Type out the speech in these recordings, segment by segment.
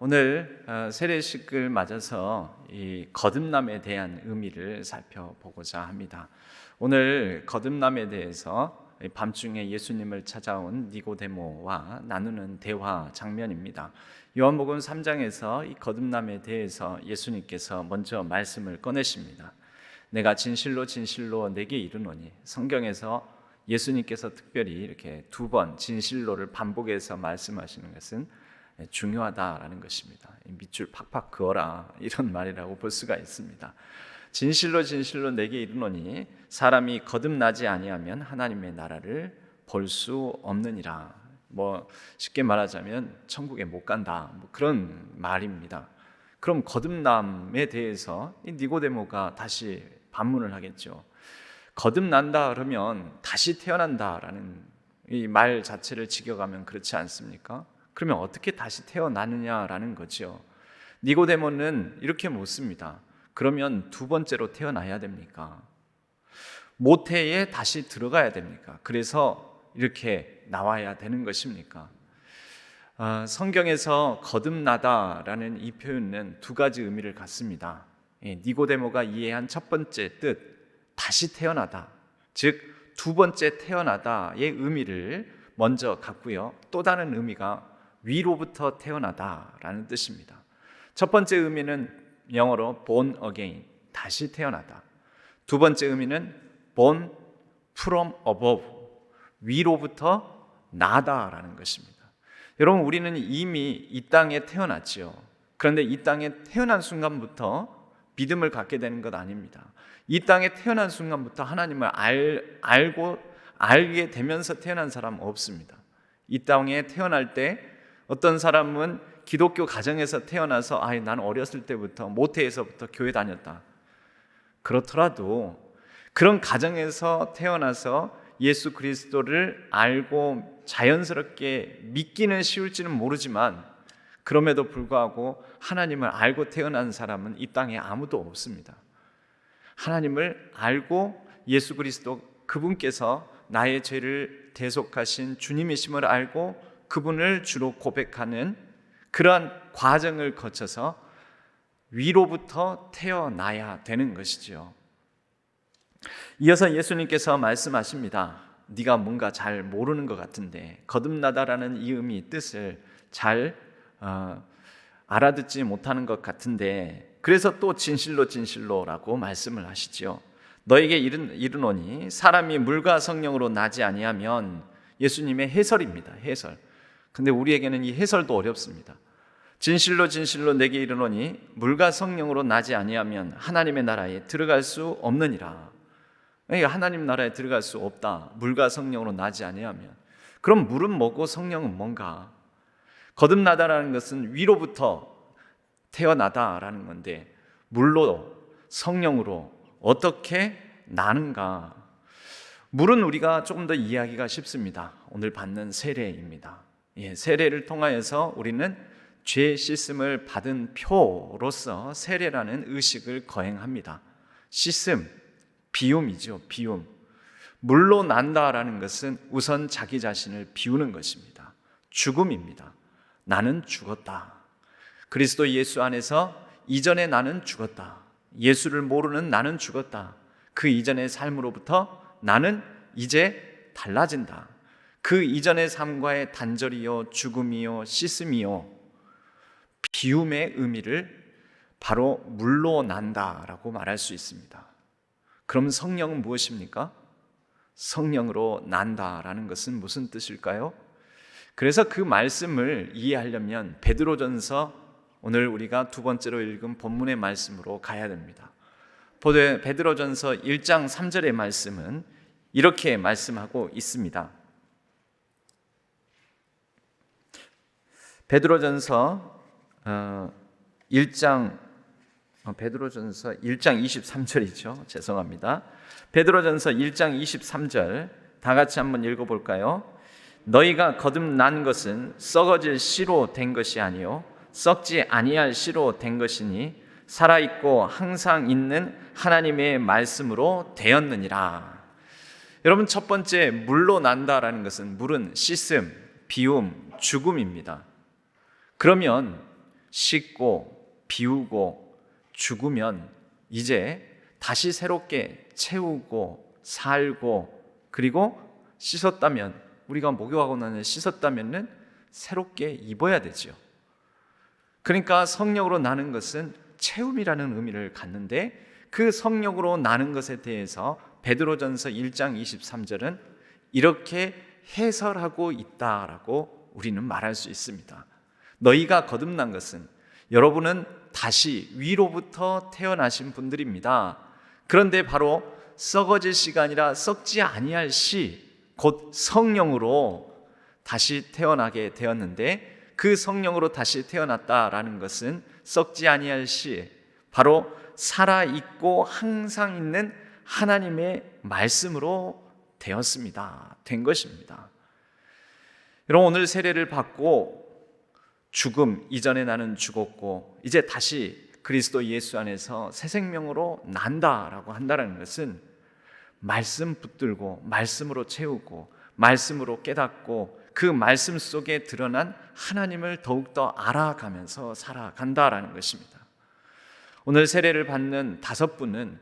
오늘 세례식을 맞아서 이 거듭남에 대한 의미를 살펴보고자 합니다. 오늘 거듭남에 대해서 밤중에 예수님을 찾아온 니고데모와 나누는 대화 장면입니다. 요한복음 3장에서 이 거듭남에 대해서 예수님께서 먼저 말씀을 꺼내십니다. 내가 진실로 진실로 내게 이르노니. 성경에서 예수님께서 특별히 이렇게 두 번 진실로를 반복해서 말씀하시는 것은 중요하다라는 것입니다. 밑줄 팍팍 그어라, 이런 말이라고 볼 수가 있습니다. 진실로 진실로 내게 이르노니 사람이 거듭나지 아니하면 하나님의 나라를 볼 수 없느니라. 쉽게 말하자면 천국에 못 간다, 그런 말입니다. 그럼 거듭남에 대해서 이 니고데모가 다시 반문을 하겠죠. 거듭난다 그러면 다시 태어난다라는 이 말 자체를 직역하면 그렇지 않습니까? 그러면 어떻게 다시 태어나느냐라는 거죠. 니고데모는 이렇게 묻습니다. 그러면 두 번째로 태어나야 됩니까? 모태에 다시 들어가야 됩니까? 그래서 이렇게 나와야 되는 것입니까? 성경에서 거듭나다라는 이 표현은 두 가지 의미를 갖습니다. 니고데모가 이해한 첫 번째 뜻, 다시 태어나다, 즉 두 번째 태어나다의 의미를 먼저 갖고요. 또 다른 의미가 위로부터 태어나다라는 뜻입니다. 첫 번째 의미는 영어로 born again, 다시 태어나다. 두 번째 의미는 born from above, 위로부터 나다라는 것입니다. 여러분, 우리는 이미 이 땅에 태어났지요. 그런데 이 땅에 태어난 순간부터 믿음을 갖게 되는 것 아닙니다. 이 땅에 태어난 순간부터 하나님을 알게 되면서 태어난 사람 없습니다. 이 땅에 태어날 때 어떤 사람은 기독교 가정에서 태어나서 난 어렸을 때부터 모태에서부터 교회 다녔다. 그렇더라도 그런 가정에서 태어나서 예수 그리스도를 알고 자연스럽게 믿기는 쉬울지는 모르지만 그럼에도 불구하고 하나님을 알고 태어난 사람은 이 땅에 아무도 없습니다. 하나님을 알고 예수 그리스도 그분께서 나의 죄를 대속하신 주님이심을 알고 그분을 주로 고백하는 그러한 과정을 거쳐서 위로부터 태어나야 되는 것이지요. 이어서 예수님께서 말씀하십니다. 네가 뭔가 잘 모르는 것 같은데, 거듭나다라는 이 의미 뜻을 잘 알아듣지 못하는 것 같은데, 그래서 또 진실로 진실로라고 말씀을 하시죠. 너에게 이르노니 사람이 물과 성령으로 나지 아니하면, 예수님의 해설입니다. 해설. 근데 우리에게는 이 해설도 어렵습니다. 진실로 진실로 내게 이르노니 물과 성령으로 나지 아니하면 하나님의 나라에 들어갈 수 없느니라. 하나님 나라에 들어갈 수 없다. 물과 성령으로 나지 아니하면. 그럼 물은 뭐고 성령은 뭔가? 거듭나다라는 것은 위로부터 태어나다라는 건데, 물로 성령으로 어떻게 나는가? 물은 우리가 조금 더 이해하기가 쉽습니다. 오늘 받는 세례입니다. 세례를 통하여서 우리는 죄 씻음을 받은 표로서 세례라는 의식을 거행합니다. 씻음, 비움이죠. 비움. 물로 난다라는 것은 우선 자기 자신을 비우는 것입니다. 죽음입니다. 나는 죽었다. 그리스도 예수 안에서 이전에 나는 죽었다. 예수를 모르는 나는 죽었다. 그 이전의 삶으로부터 나는 이제 달라진다. 그 이전의 삶과의 단절이요, 죽음이요, 씻음이요, 비움의 의미를 바로 물로 난다라고 말할 수 있습니다. 그럼 성령은 무엇입니까? 성령으로 난다라는 것은 무슨 뜻일까요? 그래서 그 말씀을 이해하려면 베드로전서, 오늘 우리가 두 번째로 읽은 본문의 말씀으로 가야 됩니다. 베드로전서 1장 3절의 말씀은 이렇게 말씀하고 있습니다. 베드로전서 1장 23절이죠. 죄송합니다. 베드로전서 1장 23절 다 같이 한번 읽어볼까요? 너희가 거듭난 것은 썩어질 씨로 된 것이 아니요 썩지 아니할 씨로 된 것이니 살아있고 항상 있는 하나님의 말씀으로 되었느니라. 여러분, 첫 번째 물로 난다라는 것은, 물은 씻음, 비움, 죽음입니다. 그러면 씻고 비우고 죽으면 이제 다시 새롭게 채우고 살고, 그리고 씻었다면, 우리가 목욕하고 나면 씻었다면은 새롭게 입어야 되죠. 그러니까 성령으로 나는 것은 채움이라는 의미를 갖는데, 그 성령으로 나는 것에 대해서 베드로전서 1장 23절은 이렇게 해설하고 있다라고 우리는 말할 수 있습니다. 너희가 거듭난 것은, 여러분은 다시 위로부터 태어나신 분들입니다. 그런데 바로 썩어질 시가 아니라 썩지 아니할 시, 곧 성령으로 다시 태어나게 되었는데, 그 성령으로 다시 태어났다라는 것은 썩지 아니할 시, 바로 살아있고 항상 있는 하나님의 말씀으로 된 것입니다. 여러분, 오늘 세례를 받고 죽음 이전에 나는 죽었고 이제 다시 그리스도 예수 안에서 새 생명으로 난다라고 한다는 것은 말씀 붙들고 말씀으로 채우고 말씀으로 깨닫고 그 말씀 속에 드러난 하나님을 더욱더 알아가면서 살아간다라는 것입니다. 오늘 세례를 받는 5분은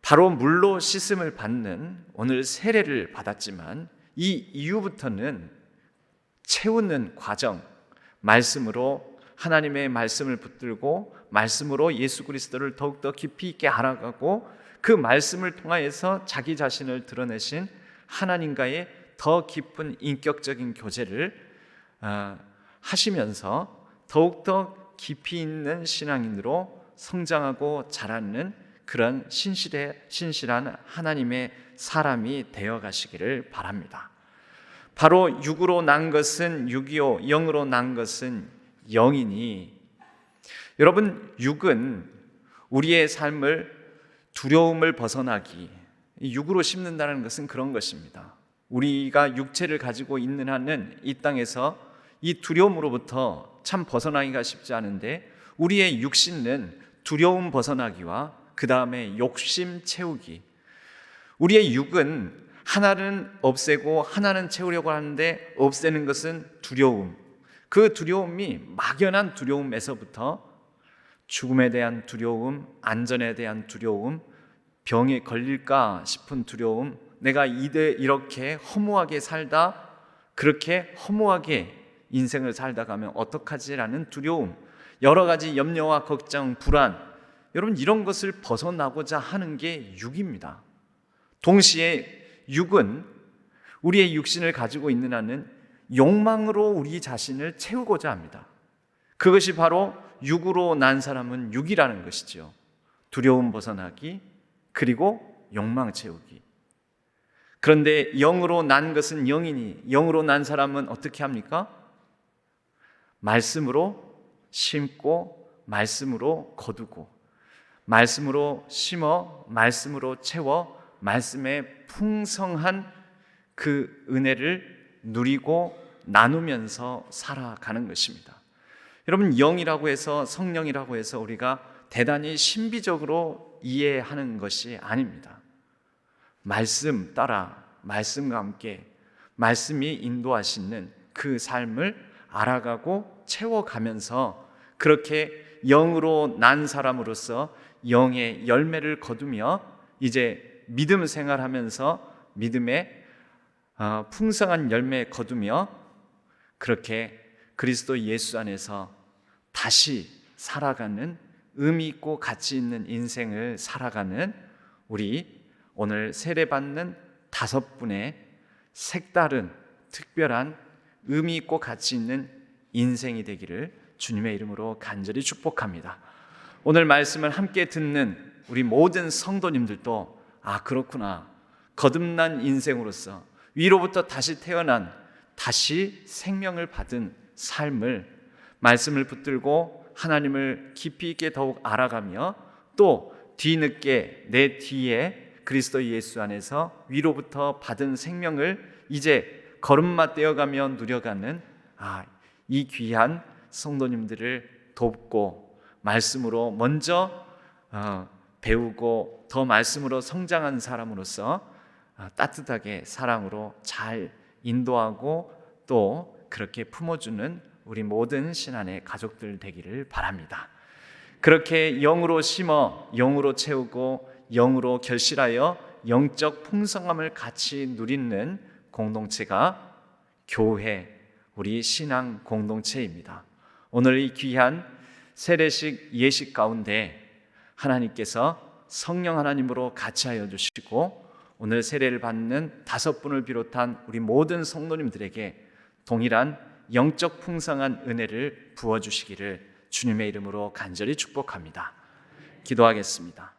바로 물로 씻음을 받는 오늘 세례를 받았지만, 이 이후부터는 채우는 과정, 말씀으로 하나님의 말씀을 붙들고 말씀으로 예수 그리스도를 더욱더 깊이 있게 알아가고, 그 말씀을 통하여서 자기 자신을 드러내신 하나님과의 더 깊은 인격적인 교제를 하시면서 더욱더 깊이 있는 신앙인으로 성장하고 자라는 그런 신실한 하나님의 사람이 되어 가시기를 바랍니다. 바로 육으로 난 것은 육이요 영으로 난 것은 영이니, 여러분, 육은 우리의 삶을 두려움을 벗어나기, 육으로 씹는다는 것은 그런 것입니다. 우리가 육체를 가지고 있는 한은 이 땅에서 이 두려움으로부터 참 벗어나기가 쉽지 않은데, 우리의 육신은 두려움 벗어나기와 그 다음에 욕심 채우기, 우리의 육은 하나는 없애고 하나는 채우려고 하는데 없애는 것은 두려움, 그 두려움이 막연한 두려움에서부터 죽음에 대한 두려움, 안전에 대한 두려움, 병에 걸릴까 싶은 두려움, 내가 이렇게 허무하게 살다, 그렇게 허무하게 인생을 살다 가면 어떡하지라는 두려움, 여러 가지 염려와 걱정, 불안, 여러분, 이런 것을 벗어나고자 하는 게 육입니다. 동시에 육은, 우리의 육신을 가지고 있는 한은 욕망으로 우리 자신을 채우고자 합니다. 그것이 바로 육으로 난 사람은 육이라는 것이죠. 두려움 벗어나기, 그리고 욕망 채우기. 그런데 영으로 난 것은 영이니, 영으로 난 사람은 어떻게 합니까? 말씀으로 심고 말씀으로 거두고, 말씀으로 심어 말씀으로 채워 말씀의 풍성한 그 은혜를 누리고 나누면서 살아가는 것입니다. 여러분, 영이라고 해서, 성령이라고 해서 우리가 대단히 신비적으로 이해하는 것이 아닙니다. 말씀 따라, 말씀과 함께 말씀이 인도하시는 그 삶을 알아가고 채워가면서, 그렇게 영으로 난 사람으로서 영의 열매를 거두며 이제 믿음 생활하면서 믿음의 풍성한 열매 거두며, 그렇게 그리스도 예수 안에서 다시 살아가는, 의미 있고 가치 있는 인생을 살아가는 우리 오늘 세례받는 5분의 색다른 특별한 의미 있고 가치 있는 인생이 되기를 주님의 이름으로 간절히 축복합니다. 오늘 말씀을 함께 듣는 우리 모든 성도님들도, 아, 그렇구나, 거듭난 인생으로서 위로부터 다시 태어난, 다시 생명을 받은 삶을, 말씀을 붙들고 하나님을 깊이 있게 더욱 알아가며, 또 뒤늦게 내 뒤에 그리스도 예수 안에서 위로부터 받은 생명을 이제 걸음마 떼어가며 누려가는 이 귀한 성도님들을 돕고 말씀으로 먼저 배우고 더 말씀으로 성장한 사람으로서 따뜻하게 사랑으로 잘 인도하고 또 그렇게 품어주는 우리 모든 신안의 가족들 되기를 바랍니다. 그렇게 영으로 심어 영으로 채우고 영으로 결실하여 영적 풍성함을 같이 누리는 공동체가 교회, 우리 신앙 공동체입니다. 오늘 이 귀한 세례식 예식 가운데 하나님께서 성령 하나님으로 같이 하여 주시고 오늘 세례를 받는 5분을 비롯한 우리 모든 성도님들에게 동일한 영적 풍성한 은혜를 부어주시기를 주님의 이름으로 간절히 축복합니다. 기도하겠습니다.